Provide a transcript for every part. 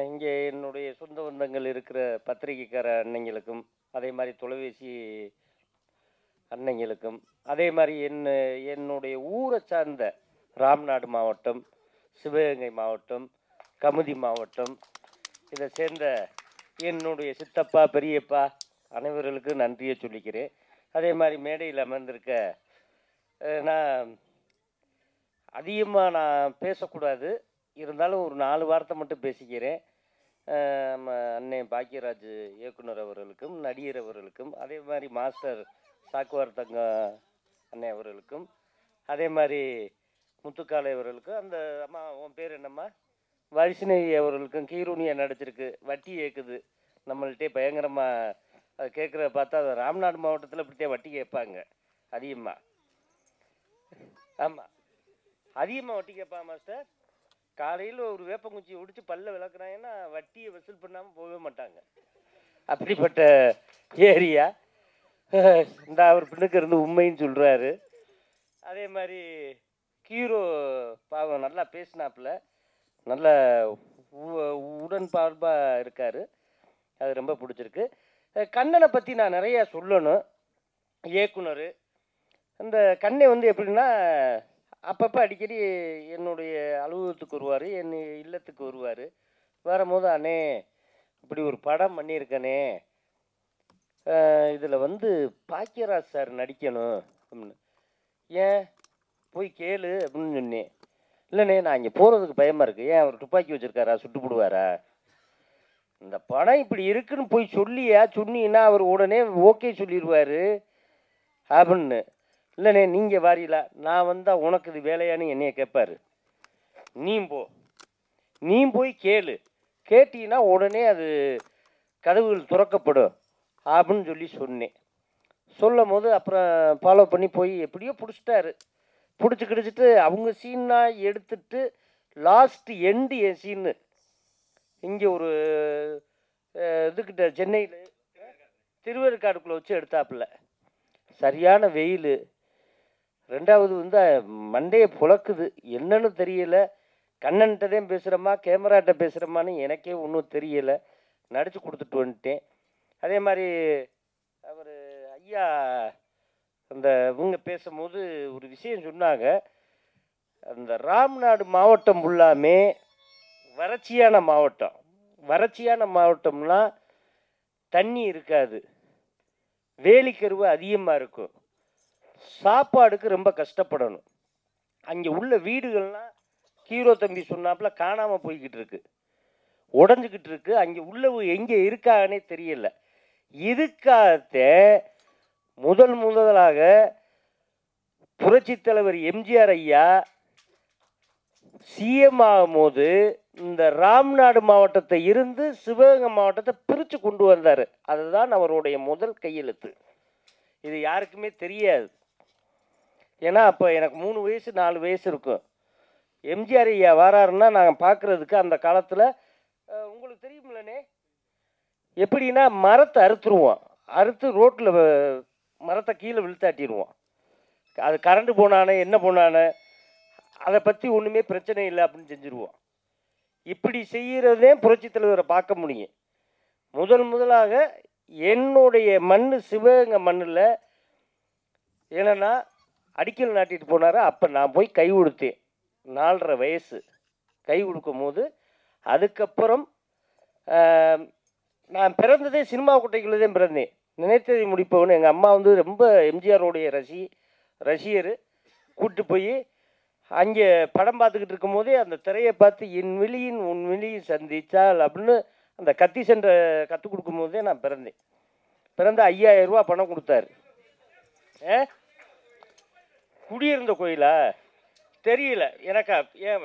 இங்கே என்னுடைய சொந்த பந்தங்கள் இருக்கிற பத்திரிகைக்கார அன்னைங்களுக்கும், அதே மாதிரி தொலைபேசி அன்னைங்களுக்கும், அதே மாதிரி என்னுடைய ஊரை சார்ந்த ராம்நாடு மாவட்டம், சிவகங்கை மாவட்டம், கமுதி மாவட்டம், இதை சேர்ந்த என்னுடைய சித்தப்பா பெரியப்பா அனைவர்களுக்கும் நன்றியை சொல்லிக்கிறேன். அதே மாதிரி மேடையில் அமர்ந்திருக்க நான் அதிகமாக நான் பேசக்கூடாது, இருந்தாலும் ஒரு 4 வார்த்தை மட்டும் பேசிக்கிறேன். நம்ம அண்ணன் பாக்கியராஜ் இயக்குனர் அவர்களுக்கும், நடிகர் அவர்களுக்கும், அதே மாதிரி மாஸ்டர் சாக்குவார் தங்க அண்ணன் அவர்களுக்கும், அதே மாதிரி முத்துக்காலை அவர்களுக்கும், அந்த அம்மா உன் பேர் என்னம்மா வைஷ்ணவி அவர்களுக்கும், கீரூனியா நடிச்சிருக்கு, வட்டி ஏக்குது நம்மள்கிட்டே பயங்கரமாக. அது கேட்குறத பார்த்தா அது ராம்நாடு மாவட்டத்தில் இப்படித்தான் வட்டி கேட்பாங்க அதிகமாக. ஆமாம், அதிகமாக வட்டி கேட்பாங்க மாஸ்டர். காலையில் ஒரு வேப்பங்குச்சி ஒடிச்சு பல்ல விளக்குறாங்கன்னா வட்டியை வசூல் பண்ணாமல் போகவே மாட்டாங்க. அப்படிப்பட்ட ஏரியா. இந்த அவர் பின்னுக்கு இருந்து உண்மைன்னு சொல்கிறாரு. அதே மாதிரி ஹீரோ பாவம் நல்லா பேசினாப்புல, நல்ல உடன்பார்பாக இருக்கார். அது ரொம்ப பிடிச்சிருக்கு. கண்ணனை பற்றி நான் நிறையா சொல்லணும். இயக்குனர் அந்த கண்ணை வந்து எப்படின்னா, அப்பப்போ அடிக்கடி என்னுடைய அலுவலகத்துக்கு வருவார், என் இல்லத்துக்கு வருவார். வரும்போது அண்ணே இப்படி ஒரு படம் பண்ணியிருக்கனே, இதில் வந்து பாக்கியராஜ் சார் நடிக்கணும் அப்படின்னு. ஏன் போய் கேளு அப்படின்னு சொன்னேன். இல்லைண்ணே நான் இங்கே போகிறதுக்கு பயமாக இருக்குது. ஏன் அவர் துப்பாக்கி வச்சுருக்காரா, சுட்டு போடுவாரா? இந்த படம் இப்படி இருக்குன்னு போய் சொன்னீங்கன்னா அவர் உடனே ஓகே சொல்லிடுவார் அப்படின்னு. இல்லைண்ணே நீங்கள் வாரீங்களா, நான் வந்தால் உனக்கு இது வேலையான்னு என்னைய கேட்பார். நீ போய் கேளு, கேட்டீங்கன்னா உடனே அது கதவுகள் திறக்கப்படும் அப்படின்னு சொல்லி சொன்னேன். சொல்லும் போது அப்புறம் ஃபாலோ பண்ணி போய் எப்படியோ பிடிச்சிட்டாரு. பிடிச்சிக்கிடிச்சிட்டு அவங்க சீன்னா எடுத்துட்டு லாஸ்ட் எண்டு என் சீனு இங்கே ஒரு இதுக்கிட்ட சென்னையில் திருவேற்காடுக்குள்ளே வச்சு எடுத்தாப்புல. சரியான வெயில். ரெண்டாவது வந்து மண்டையை புழக்குது, என்னன்னு தெரியல. கண்ணன்கிட்டதான் பேசுகிறோமா கேமராட்ட பேசுகிறோமான்னு எனக்கே ஒன்றும் தெரியலை. நடித்து கொடுத்துட்டு வந்துட்டேன். அதே மாதிரி அவர் ஐயா அந்த இவங்க பேசும்போது ஒரு விஷயம் சொன்னாங்க. அந்த ராம்நாடு மாவட்டம் ஃபுல்லாமே வறட்சியான மாவட்டம். வறட்சியான மாவட்டம்னா தண்ணி இருக்காது, வேலிக்கருவு அதிகமாக இருக்கும், சாப்பாடுக்கு ரொம்ப கஷ்டப்படணும். அங்கே உள்ள வீடுகள்லாம் ஹீரோ தம்பி சொன்னாப்புல காணாமல் போய்கிட்டு இருக்கு, உடஞ்சிக்கிட்டு இருக்கு. அங்கே உள்ளவு எங்கே இருக்காங்கன்னே தெரியல. இதுக்காக முதலாக புரட்சி தலைவர் எம்ஜிஆர் ஐயா சிஎம் ஆகும்போது இந்த ராம்நாடு மாவட்டத்தை இருந்து சிவகங்கை மாவட்டத்தை பிரித்து கொண்டு வந்தார். அதுதான் அவருடைய முதல் கையெழுத்து. இது யாருக்குமே தெரியாது. ஏன்னா அப்போ எனக்கு 3 வயசு 4 வயசு இருக்கும். எம்ஜிஆர் ஐயா வராருன்னா நாங்கள் பார்க்குறதுக்கு அந்த காலத்தில் உங்களுக்கு தெரியுமில்லனே, எப்படின்னா மரத்தை அறுத்துருவோம், அறுத்து ரோட்டில் மரத்தை கீழே விழுத்தாட்டிடுவோம். அது கரண்ட் போனானே என்ன போனானே அதை பற்றி ஒன்றுமே பிரச்சனை இல்லை அப்படின்னு செஞ்சுருவோம். இப்படி செய்கிறதே புரட்சி தலைவரை பார்க்க முடியும். முதலாக என்னுடைய மண் சிவகங்கை மண்ணில் ஏன்னா அடிக்கல் நாட்டிட்டு போனார். அப்போ நான் போய் கை கொடுத்தேன், 4.5 வயசு. கை கொடுக்கும் போது அதுக்கப்புறம் நான் பிறந்ததே சினிமா குட்டைக்குள்ளே தான் பிறந்தேன். நினைத்ததை முடிப்பவனு எங்கள் அம்மா வந்து ரொம்ப எம்ஜிஆருடைய ரசிகர். கூப்பிட்டு போய் அங்கே படம் பார்த்துக்கிட்டு இருக்கும் போதே அந்த திரையை பார்த்து என் விழியின் உன் விழியின் சந்திச்சால் அப்படின்னு அந்த கத்தி சென்ற கற்றுக் கொடுக்கும் போதே நான் பிறந்தேன். பிறந்த 5000 ரூபா பணம் கொடுத்தாரு. குடியிருந்த கோயிலா தெரியல எனக்கு. ஏன்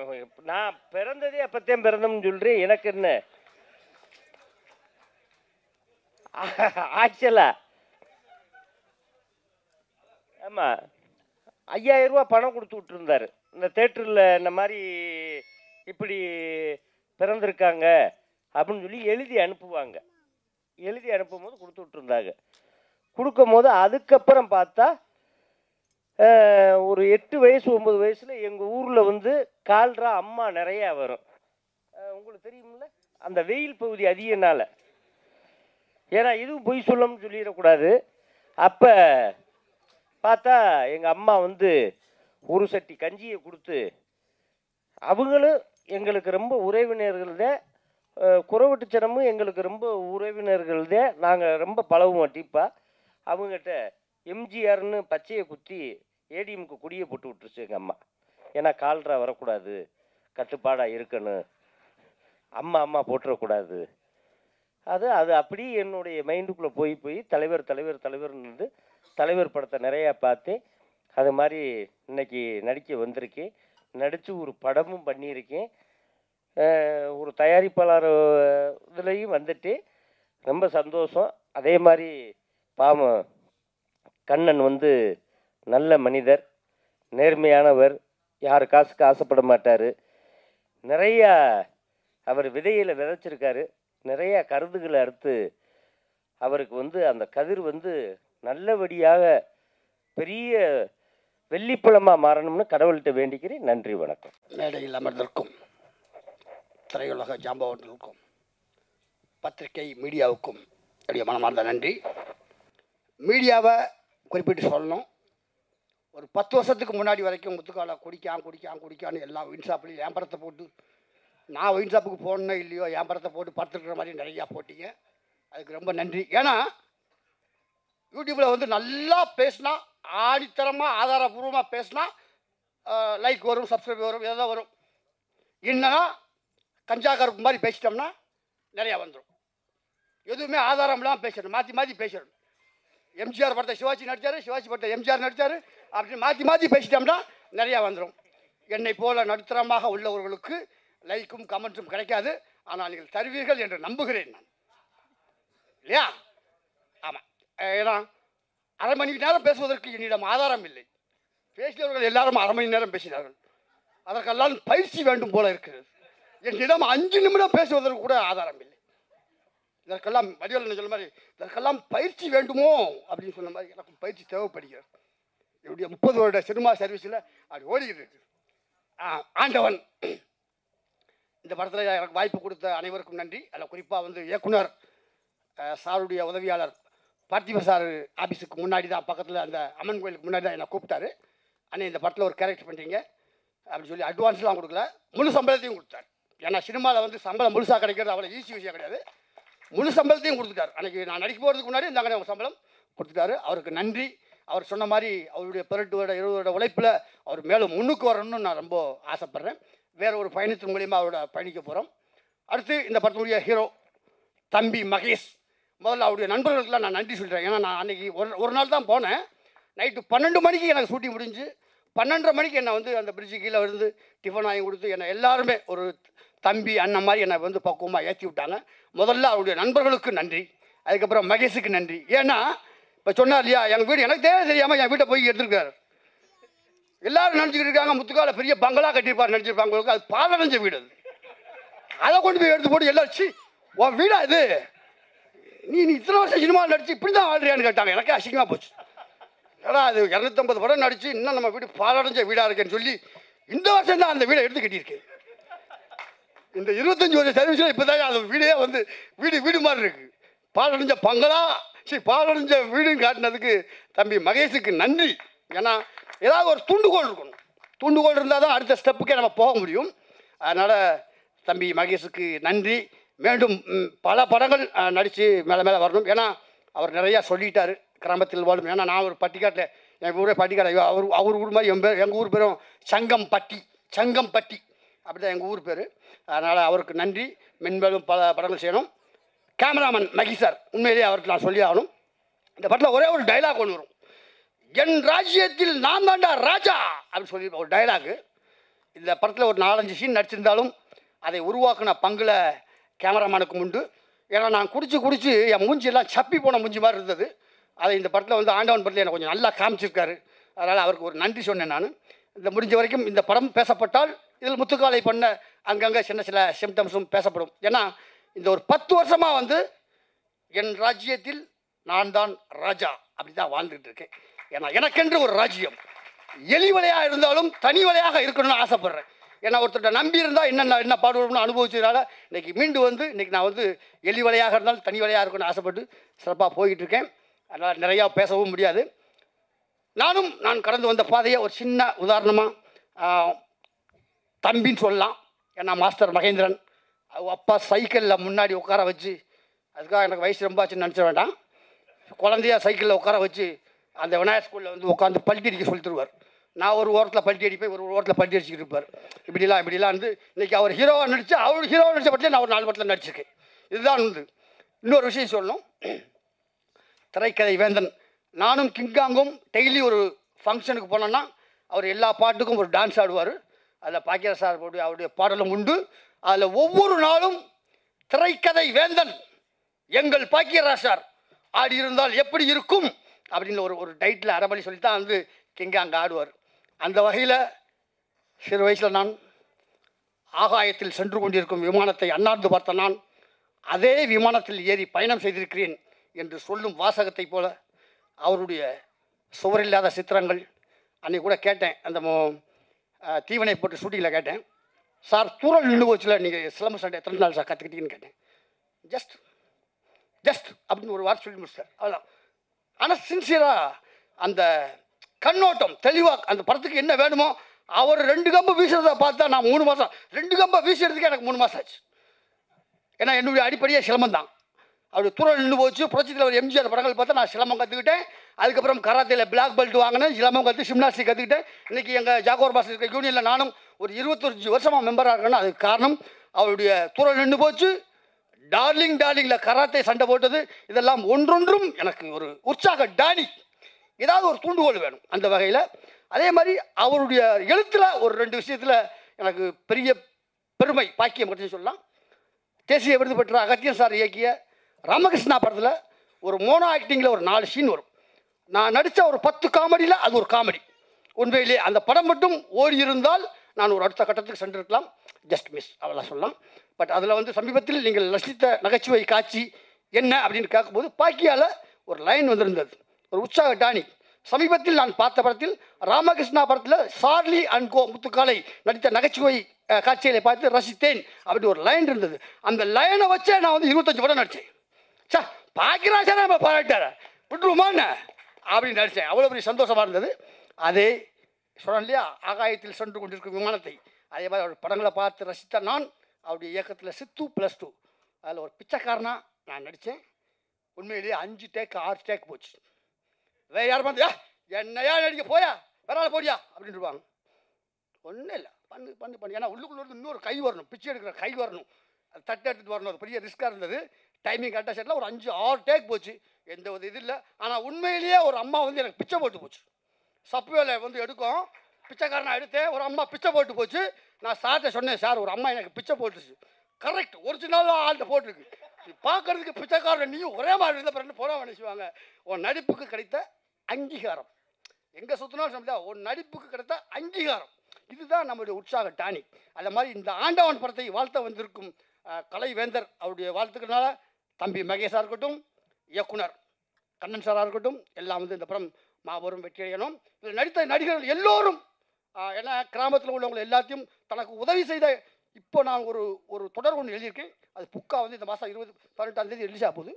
நான் பிறந்ததே அப்பத்தான் பிறந்தோம்னு சொல்கிறேன். எனக்கு என்ன ஆக்சுவலா ஆமாம் 5000 ரூபா பணம் கொடுத்து விட்டுருந்தாரு. இந்த தேட்டரில் இந்த மாதிரி இப்படி பிறந்திருக்காங்க அப்படின்னு சொல்லி எழுதி அனுப்புவாங்க. எழுதி அனுப்பும்போது கொடுத்து விட்டுருந்தாங்க. கொடுக்கும் போது அதுக்கப்புறம் பார்த்தா ஒரு 8 வயசு 9 வயசில் எங்கள் ஊரில் வந்து கால்ரா அம்மா நிறையா வரும். உங்களுக்கு தெரியுமில்ல, அந்த வெயில் பகுதி அதிகனால. ஏன்னா இதுவும் பொய் சொல்லணும்னு சொல்லிடக்கூடாது. அப்போ பார்த்தா எங்கள் அம்மா வந்து ஒரு சட்டி கஞ்சியை கொடுத்து, அவங்களும் எங்களுக்கு ரொம்ப உறவினர்கள் தான், குறவட்டுச்சனமும் எங்களுக்கு ரொம்ப உறவினர்கள் தான். நாங்கள் ரொம்ப பழகுவோம் டீப்பாக. அவங்ககிட்ட எம்ஜிஆர்னு பச்சையை குத்தி ஏடிஎம்க்கு கொடியை போட்டு விட்டுருச்சு எங்கள் அம்மா. ஏன்னா கால்ரா வரக்கூடாது, கட்டுப்பாடாக இருக்கணும், அம்மா அம்மா போட்டுறக்கூடாது. அது அப்படி என்னுடைய மைண்டுக்குள்ளே போய் தலைவர் தலைவர் தலைவர்னு தலைவர் படத்தை நிறையா பார்த்தேன். அது மாதிரி இன்னைக்கு நடிக்க வந்திருக்கேன். நடித்து ஒரு படமும் பண்ணியிருக்கேன். ஒரு தயாரிப்பாளர் இதுலேயும் வந்துட்டு ரொம்ப சந்தோஷம். அதே மாதிரி பாவம் கண்ணன் வந்து நல்ல மனிதர், நேர்மையானவர், யார் காசுக்கு ஆசைப்பட மாட்டார். நிறையா அவர் விதையில் விதைச்சிருக்காரு. நிறைய கருதுகளை அறுத்து அவருக்கு வந்து அந்த கதிர் வந்து நல்லபடியாக பெரிய வெள்ளிப்பழமாக மாறணும்னு கடவுள்கிட்ட வேண்டிக்கிறேன். நன்றி, வணக்கம். மேடையில் அமர்ந்திருக்கும் திரையுலக ஜாம்பவர்களுக்கும் பத்திரிகை மீடியாவுக்கும் என்னுடைய மனமார்ந்த நன்றி. மீடியாவை குறிப்பிட்டு சொல்லணும். ஒரு 10 வருஷத்துக்கு முன்னாடி வரைக்கும் முத்துக்காலை குடிக்கான்னு எல்லா ஒயின் ஷாப்லையும் என் படத்தை போட்டு, நான் ஒயின் ஷாப்புக்கு போகணுன்னோ இல்லையோ என் படத்தை போட்டு படுத்துக்கிற மாதிரி நிறையா போட்டிங்க. அதுக்கு ரொம்ப நன்றி. ஏன்னா யூடியூப்பில் வந்து நல்லா பேசினா, ஆணித்தரமாக ஆதாரபூர்வமாக பேசினா லைக் வரும், சப்ஸ்கிரைப் வரும், எதாவது வரும். என்னன்னா கஞ்சா கருப்பு மாதிரி பேசிட்டோம்னா நிறையா வந்துடும். எதுவுமே ஆதாரம் இல்லாமல் பேசணும், மாற்றி மாற்றி பேசணும். எம்ஜிஆர் படத்தை சிவாஜி நடித்தார், சிவாஜி படத்தை எம்ஜிஆர் நடித்தார் அப்படின்னு மாற்றி மாற்றி பேசிட்டோம்னா நிறையா வந்துடும். என்னை போல நடுத்தரமாக உள்ளவர்களுக்கு லைக்கும் கமெண்ட்ஸும் கிடைக்காது. ஆனால் நீங்கள் தருவீர்கள் என்று நம்புகிறேன் நான், இல்லையா? ஆமாம். ஏன்னா அரை மணி நேரம் பேசுவதற்கு என்னிடம் ஆதாரம் இல்லை. பேசியவர்கள் எல்லாரும் அரை மணி நேரம் பேசினார்கள். அதற்கெல்லாம் பயிற்சி வேண்டும் போல இருக்கிறது. என்னிடம் 5 நிமிடம் பேசுவதற்கு கூட ஆதாரம் இல்லை. இதற்கெல்லாம் மதியல் சொல்ல மாதிரி இதற்கெல்லாம் பயிற்சி வேண்டுமோ அப்படின்னு சொன்ன மாதிரி எனக்கு பயிற்சி தேவைப்படுகிறது. என்னுடைய 30 வருட சினிமா சர்வீஸில் அப்படி ஓடிக்கிட்டு இருக்கு. ஆண்டவன் இந்த படத்தில் எனக்கு வாய்ப்பு கொடுத்த அனைவருக்கும் நன்றி. அதில் குறிப்பாக வந்து இயக்குனர் சாருடைய உதவியாளர் பார்த்திப சார் ஆஃபீஸுக்கு முன்னாடி தான், பக்கத்தில் அந்த அம்மன் கோயிலுக்கு முன்னாடி தான் என்னை கூப்பிட்டாரு. ஆனால் இந்த படத்தில் ஒரு கேரக்டர் பண்ணுறீங்க அப்படின்னு சொல்லி அட்வான்ஸ்லாம் கொடுக்கல, முழு சம்பளத்தையும் கொடுத்தார். ஏன்னா சினிமாவில் வந்து சம்பளம் முழுசாக கிடைக்கிறது அவ்வளோ ஈஸி விஷயம் கிடையாது. முழு சம்பளத்தையும் கொடுத்துட்டார். அன்றைக்கி நான் நடிக்க போகிறதுக்கு முன்னாடி இந்த அவங்க சம்பளம் கொடுத்துட்டாரு. அவருக்கு நன்றி. அவர் சொன்ன மாதிரி அவருடைய 18 வருட 20 வருட உழைப்பில் அவர் மேலும் முன்னுக்கு வரணும்னு நான் ரொம்ப ஆசைப்பட்றேன். வேறு ஒரு பயணத்தின் மூலியமாக அவரோட பயணிக்க போகிறோம். அடுத்து இந்த படத்துடைய ஹீரோ தம்பி மகேஷ். முதல்ல அவருடைய நண்பர்களுக்கெல்லாம் நான் நன்றி சொல்கிறேன். ஏன்னா நான் அன்றைக்கி ஒரு நாள் தான் போனேன். நைட்டு 12 மணிக்கு எனக்கு ஷூட்டிங் முடிஞ்சு 12:30 மணிக்கு என்னை வந்து அந்த பிரிட்ஜு கீழே வந்து டிஃபன் வாங்கி கொடுத்து என்னை எல்லாருமே ஒரு தம்பி அண்ணன் மாதிரி என்னை வந்து பக்குவமாக ஏற்றி விட்டாங்க. முதல்ல அவருடைய நண்பர்களுக்கு நன்றி. அதுக்கப்புறம் மகேஷுக்கு நன்றி. ஏன்னா இப்போ சொன்னார் இல்லையா, எங்கள் வீடு எனக்கு தெரியாமல் என் வீட்டை போய் எடுத்துருக்காரு. எல்லாரும் நினச்சிக்கிட்டு இருக்காங்க முத்துக்கால பெரிய பங்களா கட்டியிருப்பார் நினச்சிருப்பாங்க. அது பாலடைஞ்ச வீடு. அதை கொண்டு போய் எடுத்து போட்டு எல்லாரும் உன் வீடா இது, நீ இத்தனை வருஷம் சினிமாவில் நடிச்சு இப்படி தான் வாழ்றியான்னு கேட்டாங்க. எனக்கு அசிங்கமாக போச்சு. ஏன்னா அது 250 படம் நடித்து இன்னும் நம்ம வீடு பாலடைஞ்ச வீடாக இருக்கேன்னு சொல்லி இந்த வருஷம் தான் அந்த வீடை எடுத்து கட்டியிருக்கேன். இந்த 25 வருஷம் சர்வீஸில் இப்போ தான் அந்த வீடே வந்து வீடு மாதிரி இருக்குது. பாலடைஞ்ச பங்களா பாலடைஞ்ச வீடுன்னு காட்டினதுக்கு தம்பி மகேஷுக்கு நன்றி. ஏன்னா ஏதாவது ஒரு தூண்டுகோல் இருக்கணும். தூண்டுகோல் இருந்தால் தான் அடுத்த ஸ்டெப்புக்கே நம்ம போக முடியும். அதனால் தம்பி மகேஷுக்கு நன்றி. மீண்டும் பல படங்கள் நடித்து மேலே வரணும். ஏன்னா அவர் நிறையா சொல்லிட்டார் கிராமத்தில் வாழும். ஏன்னா நான் ஒரு பட்டிக்காட்டில், எங்கள் ஊரே பட்டிக்காடு, அவர் ஊர் மாதிரி எங்கள் ஊர் பேரும் சங்கம்பட்டி அப்படி தான் எங்கள் ஊர் பேர். அதனால் அவருக்கு நன்றி. மென்மேலும் பல படங்கள் செய்யணும். கேமராமேன் மகி சார், உண்மையிலேயே அவருக்கு நான் சொல்லி ஆகணும். இந்த படத்தில் ஒரே ஒரு டைலாக் ஒன்று வரும். என் ராஜ்யத்தில் நான் தாண்டா ராஜா அப்படின்னு சொல்லி ஒரு டைலாகு. இந்த படத்தில் ஒரு 4-5 சீன் நடிச்சிருந்தாலும் அதை உருவாக்கின பங்கில் கேமராமேனுக்கு உண்டு. ஏன்னா நான் குடிச்சு என் மூஞ்சியெல்லாம் சப்பி போன மூஞ்சி மாதிரி இருந்தது. அதை இந்த படத்தில் வந்து ஆண்டவன் படத்தில் எனக்கு கொஞ்சம் நல்லா காமிச்சிருக்காரு. அதனால் அவருக்கு ஒரு நன்றி சொன்னேன் நான். இந்த முடிஞ்ச வரைக்கும் இந்த படம் பேசப்பட்டால் இதில் முத்துக்காலை பண்ண அங்கங்கே சில சிம்டம்ஸும் பேசப்படும். ஏன்னா இந்த ஒரு 10 வருஷமாக வந்து என் ராஜ்யத்தில் நான் தான் ராஜா அப்படி தான் வாழ்ந்துகிட்டு இருக்கேன். ஏன்னா எனக்கென்று ஒரு ராஜ்யம் எலி வலையாக இருந்தாலும் தனி வலையாக இருக்கணும்னு ஆசைப்பட்றேன். ஏன்னா ஒருத்தர் நம்பி இருந்தால் என்ன பாடுவோம்னு அனுபவிச்சதுனால இன்றைக்கி மீண்டு வந்து இன்றைக்கி நான் வந்து எலி வலையாக இருந்தாலும் தனி வலையாக இருக்குன்னு ஆசைப்பட்டு சிறப்பாக போய்கிட்டு இருக்கேன். அதனால் நிறையா பேசவும் முடியாது. நான் கடந்து வந்த பாதையை ஒரு சின்ன உதாரணமாக தம்பின்னு சொல்லலாம். ஏன்னா மாஸ்டர் மகேந்திரன் அப்பா சைக்கிளில் முன்னாடி உட்கார வச்சு, அதுக்காக எனக்கு வயசு ரொம்ப ஆச்சுன்னு நினச்ச வேண்டாம், குழந்தையா சைக்கிளில் உட்கார வச்சு அந்த விநாயகர் ஸ்கூலில் வந்து உட்காந்து பல்ட்டி அடிக்க சொல்லி தருவார். நான் ஒரு ஓரத்தில் பல்ட்டி அடிப்பேன், ஒரு ஓரத்தில் பல்ட்டி அடிச்சுக்கிட்டு இருப்பார். இப்படிலாம் வந்து இன்றைக்கி அவர் ஹீரோவாக நடித்து, அவர் ஹீரோவாக நடித்த படத்தில் நான் ஒரு 4 படத்தில் நடிச்சிருக்கேன். இதுதான் வந்து இன்னொரு விஷயம் சொல்லணும். திரைக்கதை வேந்தன் நானும் கிங்காங்கும் டெய்லி ஒரு ஃபங்க்ஷனுக்கு போனோன்னா அவர் எல்லா பாட்டுக்கும் ஒரு டான்ஸ் ஆடுவார். அதில் பாக்கியராஜ் சார் அவருடைய பாடலும் உண்டு. அதில் ஒவ்வொரு நாளும் திரைக்கதை வேந்தன் எங்கள் பாக்கியராஜ் சார் ஆடி இருந்தால் எப்படி இருக்கும் அப்படின்னு ஒரு டைட்டில் அரைமணி சொல்லித்தான் வந்து கிங்காங்க ஆடுவார். அந்த வகையில் சிறு வயசில் நான் ஆகாயத்தில் சென்று கொண்டிருக்கும் விமானத்தை அண்ணாந்து பார்த்த நான் அதே விமானத்தில் ஏறி பயணம் செய்திருக்கிறேன் என்று சொல்லும் வாசகத்தை போல அவருடைய சுவரில்லாத சித்திரங்கள். அன்றைக்கி கூட கேட்டேன், அந்த தீவனை போட்டு ஷூட்டிங்கில் கேட்டேன், சார் தூரல் நின்று போச்சுல, நீங்கள் சிலம்பு சண்டை எத்தனை நாள் சார் கற்றுக்கிட்டீங்கன்னு கேட்டேன். ஜஸ்ட் அப்படின்னு ஒரு வார்த்தை சொல்லி முடிச்சார், அவ்வளோதான். ஆனால் சின்சியராக அந்த கண்ணோட்டம் தெளிவாக அந்த படத்துக்கு என்ன வேணுமோ அவர் 2 கம்பு வீசுறதை பார்த்தா நான் 3 மாதம் 2 கம்பை வீசுறதுக்கு எனக்கு 3 மாதம் ஆச்சு. ஏன்னா என்னுடைய அடிப்படையே சிலம்பம் தான். அப்படி தூரம் நின்று போச்சு. புரட்சித்தில் ஒரு எம்ஜிஆர் படங்கள் பார்த்தா நான் சிலம்பம் கற்றுக்கிட்டேன். அதுக்கப்புறம் கராத்தையில் பிளாக் பெல்ட் வாங்கினேன், சிலம்பம் கற்று ஜிம்னாஸ்டிக் கற்றுக்கிட்டேன். இன்றைக்கி எங்கள் ஜாகோர் பாஸ் இருக்க யூனியனில் நானும் ஒரு 25 வருஷமாக மெம்பராக இருக்கேன்னா அதுக்கு காரணம் அவருடைய தூரம் நின்று போச்சு, டார்லிங்கில் கராத்தே சண்டை போட்டது, இதெல்லாம் ஒன்றொன்றும் எனக்கு ஒரு உற்சாக டானி. ஏதாவது ஒரு தூண்டுகோல் வேணும் அந்த வகையில். அதே மாதிரி அவருடைய எழுத்தில் ஒரு 2 விஷயத்தில் எனக்கு பெரிய பெருமை பாக்கியம் பற்றி சொல்லலாம். தேசிய விருது பெற்ற அகத்தியன் சார் இயக்கிய ராமகிருஷ்ணா படத்தில் ஒரு மோனோ ஆக்டிங்கில் ஒரு 4 சீன் வரும். நான் நடித்த ஒரு 10 காமெடியில் அது ஒரு காமெடி. உண்மையிலே அந்த படம் மட்டும் ஓடி இருந்தால் நான் ஒரு அடுத்த கட்டத்துக்கு சென்றிருக்கலாம். ஜஸ்ட் மிஸ் அவ்வளோ சொல்லலாம். பட் அதில் வந்து சமீபத்தில் நீங்கள் ரசித்த நகைச்சுவை காட்சி என்ன அப்படின்னு கேட்கும்போது பாக்கியால் ஒரு லைன் வந்திருந்தது, ஒரு உற்சாக டானி. சமீபத்தில் நான் பார்த்த படத்தில் ராமகிருஷ்ணா படத்தில் சார்லி அண்ட் கோ முத்துக்காலை நடித்த நகைச்சுவை காட்சிகளை பார்த்து ரசித்தேன் அப்படி ஒரு லைன் இருந்தது. அந்த லைனை வச்சே நான் வந்து 25 படம் நடித்தேன். சா பாக்கியராஜா நம்ம பாராட்டார விட்டுருமான்னு அப்படின்னு நடித்தேன். அவ்வளோ பெரிய சந்தோஷமாக இருந்தது. அதே சொன்னேன் இல்லையா, ஆகாயத்தில் சென்று கொண்டிருக்கும் விமானத்தை, அதே மாதிரி அவர் படங்களை பார்த்து ரசித்த நான் அவருடைய இயக்கத்தில் சித்து +2 அதில் ஒரு பிச்சைக்காரனாக நான் நடித்தேன். உண்மையிலேயே 5 டேக் 6 டேக் போச்சு. வேறு யாரும் பார்த்தியா என்னையா நடிக்க போயா வேற போடியா அப்படின்னு இருப்பாங்க. ஒன்றும் இல்லை, பண்ணு. ஏன்னா உள்ளுக்குள்ள இன்னொரு கை வரணும், பிச்சை எடுக்கிற கை வரணும், அது தட்டு எடுத்துகிட்டு வரணும். அது பெரிய ரிஸ்க்காக இருந்தது. டைமிங் கரெக்டாக செட்டில் ஒரு 5-6 டேக் போச்சு. எந்த ஒரு இது இல்லை. ஆனால் உண்மையிலேயே ஒரு அம்மா வந்து எனக்கு பிச்சை போட்டு போச்சு. சப்வேல வந்து எடுக்கும், பிச்சைக்காரனா எடுத்தேன், ஒரு அம்மா பிச்சை போட்டு போச்சு. நான் சார்ட்ட சொன்னேன், சார் ஒரு அம்மா எனக்கு பிச்சை போட்டுச்சு. கரெக்ட், ஒரிஜினலாக ஆள்கிட்ட போட்டிருக்கு. பார்க்கறதுக்கு பிச்சைக்காரன் நீயும் ஒரே மாதிரி இருந்த பிறகு போட நினைச்சுவாங்க. உன் நடிப்புக்கு கிடைத்த அங்கீகாரம் எங்கே சுற்றினாலும் சமைச்சா உன் நடிப்புக்கு கிடைத்த அங்கீகாரம், இதுதான் நம்மளுடைய உற்சாக டானி. அந்த மாதிரி இந்த ஆண்டவன் படத்தை வாழ்த்த வந்திருக்கும் கலைவேந்தர் அவருடைய வாழ்த்துக்கனால தம்பி மகேஷாக இருக்கட்டும், இயக்குனர் கண்ணன் சாராக இருக்கட்டும், எல்லாம் வந்து இந்த படம் மாபெரும் வெற்றி அடையணும். இதில் நடித்த நடிகர்கள் எல்லோரும் ஏன்னா கிராமத்தில் உள்ளவங்க எல்லாத்தையும் தனக்கு உதவி செய்த. இப்போ நான் ஒரு தொடர் ஒன்று எழுதியிருக்கேன், அது புக்கா வந்து இந்த மாதம் 18ஆம் தேதி ரிலீஸ் ஆக போகுது.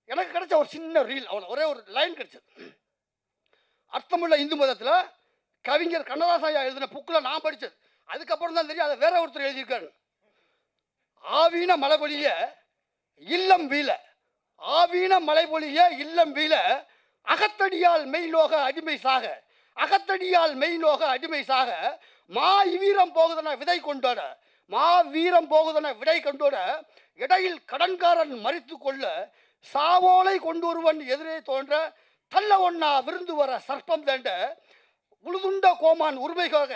எனக்கு கிடைச்ச ஒரு சின்ன ரீல், அவ்வளோ ஒரே ஒரு லைன் கிடைச்சது. அர்த்தமுள்ள இந்து மதத்தில் கவிஞர் கண்ணதாசையா எழுதின புக்கில் நான் படித்தது. அதுக்கப்புறம் தான் தெரியும் அதை வேற ஒருத்தர் எழுதியிருக்காரு. ஆவீன மழை பொழிய இல்லம் வீழ, ஆவீன மழை பொழிய இல்லம் வீழ, அகத்தடியால் மெய்லோக அடிமை சாக, அகத்தடியால் மெய்லோக அடிமை சாக, மா வீரம் போகுதன விதை கொண்டோட, மா வீரம் போகுதன விடை கொண்டோட, இடையில் கடன்காரன் மறித்து கொள்ள, சாவோலை கொண்டு ஒருவன் எதிரே தோன்ற, தள்ள ஒன்னா விருந்து வர சர்ப்பம் தேண்ட, உழுதுண்ட கோமான் உரிமைக்காக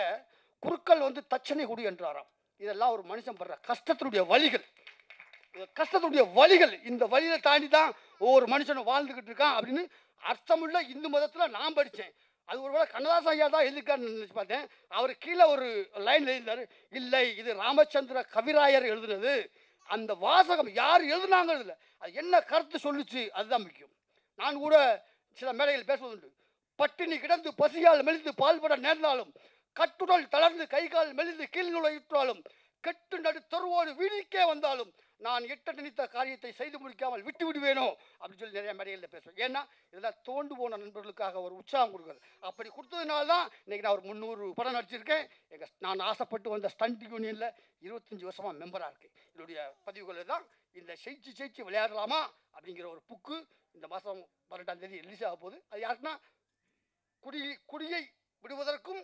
குறுக்கள் வந்து தச்சனை குடி என்றாராம். இதெல்லாம் ஒரு மனுஷன் படுற கஷ்டத்தினுடைய வழிகள், கஷ்டத்துடைய வழிகள். இந்த வழியை தாண்டி தான் ஒவ்வொரு மனுஷனும் வாழ்ந்துக்கிட்டு இருக்கான் அப்படின்னு அர்த்தமுள்ள இந்து மதத்தில் நான் படித்தேன். அது ஒருவேளை கண்ணதாசன் ஐயா தான் எழுதியிருக்காருன்னு நினச்சி பார்த்தேன். அவர் கீழே ஒரு லைன் எழுதினார், இல்லை இது ராமச்சந்திர கவிராயர் எழுதுனது. அந்த வாசகம் யார் எழுதுனாங்க, இதில் அது என்ன கருத்து சொல்லுச்சு அதுதான் முக்கியம். நான் கூட சில மேடைகள் பேசுவதுண்டு. பட்டினி கிடந்து பசியால் மெலிந்து பால்பட நேர்ந்தாலும் கட்டுடல் தளர்ந்து கைகால் மெலிந்து கீழ்நுழையுற்றாலும் கெட்டு நடு தெருவோடு வீதிக்கே வந்தாலும் நான் எட்ட நினைத்த காரியத்தை செய்து முடிக்காமல் விட்டு விடுவேனோ அப்படின்னு சொல்லி நிறைய மேடைகளில் பேசுவேன். ஏன்னா இதெல்லாம் தோண்டு போன நண்பர்களுக்காக ஒரு உற்சாகம் கொடுக்குறது. அப்படி கொடுத்ததுனால தான் இன்றைக்கி நான் ஒரு 300 படம் நடிச்சிருக்கேன். நான் ஆசைப்பட்டு வந்த ஸ்டண்ட் யூனியனில் 25 வருஷமாக மெம்பராக இருக்கேன். என்னுடைய பதிவுகளில் தான் இந்த ஜெயிச்சு விளையாடலாமா அப்படிங்கிற ஒரு புக்கு இந்த மாதம் 12ஆம் தேதி ரிலீஸ் ஆக போகுது. அது யாருன்னா குடியை விடுவதற்கும்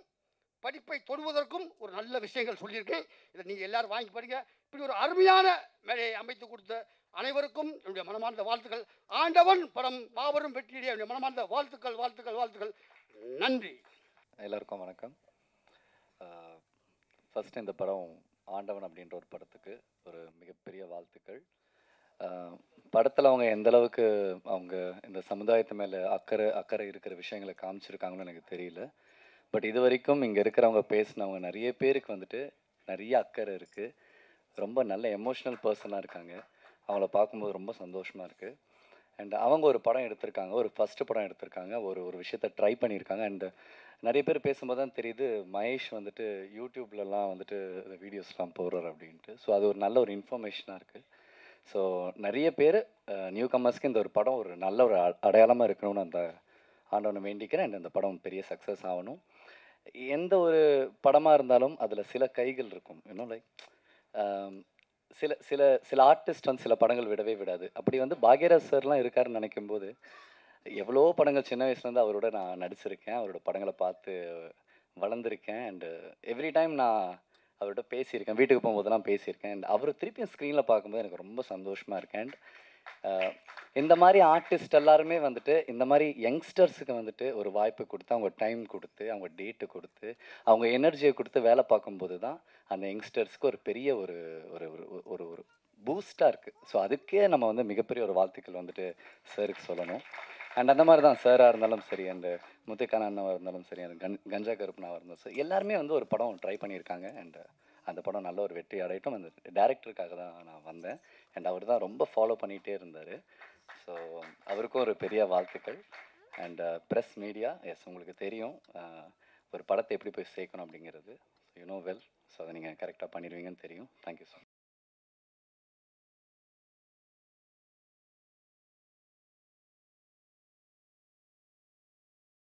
படிப்பை தொடுவதற்கும் ஒரு நல்ல விஷயங்கள் சொல்லியிருக்கேன். இதை நீங்கள் எல்லாரும் வாங்கி படிங்க. இப்படி ஒரு அருமையான மேடையை அமைத்து கொடுத்த அனைவருக்கும் என்னுடைய மனமார்ந்த வாழ்த்துக்கள். ஆண்டவன் படம் மாபெரும் வெற்றியுடைய என்னுடைய மனமார்ந்த வாழ்த்துக்கள் வாழ்த்துக்கள் வாழ்த்துக்கள். நன்றி. எல்லாருக்கும் வணக்கம். ஃபஸ்ட்டு இந்த படம் ஆண்டவன் அப்படின்ற ஒரு படத்துக்கு ஒரு மிகப்பெரிய வாழ்த்துக்கள். படத்தில் அவங்க எந்த அளவுக்கு அவங்க இந்த சமுதாயத்து மேலே அக்கறை இருக்கிற விஷயங்களை காமிச்சிருக்காங்கன்னு எனக்கு தெரியல. பட் இது வரைக்கும் இங்கே இருக்கிறவங்க பேசினவங்க நிறைய பேருக்கு வந்துட்டு நிறைய அக்கறை இருக்குது. ரொம்ப நல்ல எமோஷ்னல் பர்சனாக இருக்காங்க. அவங்கள பார்க்கும்போது ரொம்ப சந்தோஷமாக இருக்குது. அண்ட் அவங்க ஒரு படம் எடுத்திருக்காங்க, ஒரு ஃபஸ்ட்டு படம் எடுத்திருக்காங்க, ஒரு விஷயத்தை ட்ரை பண்ணியிருக்காங்க. அண்டு நிறைய பேர் பேசும்போது தான் தெரியுது மகேஷ் வந்துட்டு யூடியூப்லலாம் வந்துட்டு வீடியோஸ்லாம் போடுறார் அப்படின்ட்டு. ஸோ அது ஒரு நல்ல ஒரு இன்ஃபர்மேஷனாக இருக்குது. ஸோ நிறைய பேர் நியூ கம்மர்ஸ்க்கு இந்த ஒரு படம் ஒரு நல்ல ஒரு அடையாளமாக இருக்கணும்னு அந்த ஆண்டவனை வேண்டிக்கிறேன். அண்ட் அந்த படம் பெரிய சக்ஸஸ் ஆகணும். எந்த ஒரு படமாக இருந்தாலும் அதில் சில கைகள் இருக்கும். இன்னும் லைக் சில சில சில ஆர்டிஸ்ட் வந்து சில படங்கள் விடவே விடாது. அப்படி வந்து பாக்யராஜ் சார்லாம் இருக்காருன்னு நினைக்கும்போது எவ்வளோ படங்கள் சின்ன வயசுலேருந்து அவரோட நான் நடிச்சிருக்கேன். அவரோட படங்களை பார்த்து வளர்ந்துருக்கேன். அண்டு எவ்ரி டைம் நான் அவர்கிட்ட பேசியிருக்கேன், வீட்டுக்கு போகும்போதெல்லாம் பேசியிருக்கேன். அண்ட் அவர் திருப்பியும் ஸ்க்ரீனில் பார்க்கும்போது எனக்கு ரொம்ப சந்தோஷமாக இருக்கேன். அண்ட் இந்த மாதிரி ஆர்டிஸ்ட் எல்லாருமே வந்துட்டு இந்த மாதிரி யங்ஸ்டர்ஸுக்கு வந்துட்டு ஒரு வாய்ப்பு கொடுத்து அவங்க டைம் கொடுத்து அவங்க டேட்டு கொடுத்து அவங்க எனர்ஜியை கொடுத்து வேலை பார்க்கும்போது தான் அந்த யங்ஸ்டர்ஸ்க்கு ஒரு பெரிய ஒரு ஒரு ஒரு ஒரு பூஸ்டாக இருக்குது. ஸோ அதுக்கே நம்ம வந்து மிகப்பெரிய ஒரு வாழ்த்துக்கள் வந்துட்டு சாருக்கு சொல்லணும். அண்ட் அந்த மாதிரி தான் சாராக இருந்தாலும் சரி, அண்டு முத்துக்கான அண்ணாவாக இருந்தாலும் சரி, அந்த கஞ்சா கருப்புனாவாக இருந்தாலும் சரி, எல்லாருமே வந்து ஒரு படம் ட்ரை பண்ணியிருக்காங்க. அண்ட் அந்த படம் நல்ல ஒரு வெற்றி அடையட்டும். அந்த டேரக்டருக்காக தான் நான் வந்தேன். அண்ட் அவர் தான் ரொம்ப ஃபாலோ பண்ணிகிட்டே இருந்தார். ஸோ அவருக்கும் ஒரு பெரிய வாழ்த்துக்கள். அண்ட் ப்ரெஸ் மீடியா, எஸ் உங்களுக்கு தெரியும் ஒரு படத்தை எப்படி போய் சேர்க்கணும் அப்படிங்கிறது. You know well. ஸோ அதை நீங்கள் கரெக்டாக பண்ணிடுவீங்கன்னு தெரியும். Thank you so much.